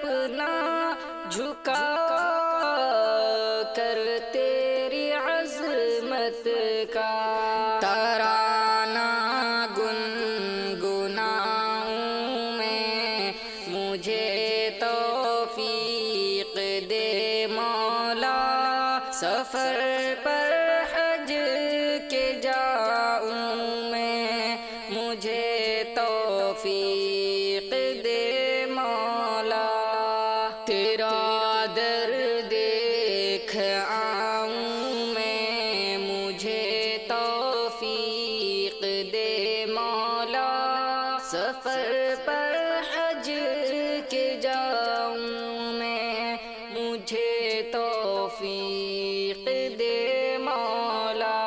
اپنا جھکا کر تیری عظمت کا ترانہ گنگناؤں میں، مجھے توفیق دے مولا، سفر پر حج کے جاؤں میں، مجھے توفیق دے مولا، تیرا در دیکھ آؤں میں، مجھے توفیق دے مولا، سفر پر حج کے جاؤں میں، مجھے توفیق دے مولا،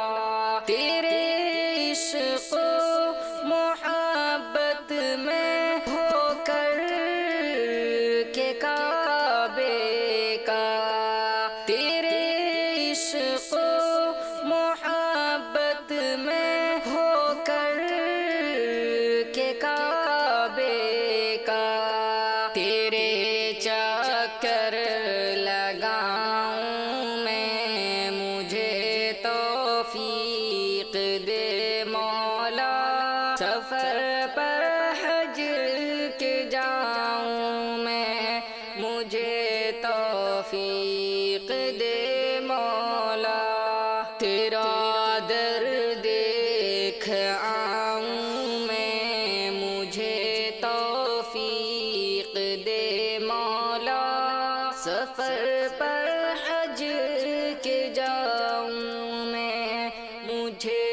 تیرے عشق و محبت میں ہو کر کے کعبے کا، تیرے عشق و محبت میں ہو کر کے کعبے کا، تیرے چکر لگاؤں میں، مجھے توفیق دے مولا، سفر پر حج کے جاؤں میں، مجھے توفیق دے مولا، تیرا در دیکھ آؤں میں، مجھے توفیق دے مولا، سفر پر حج کے جاؤں میں، مجھے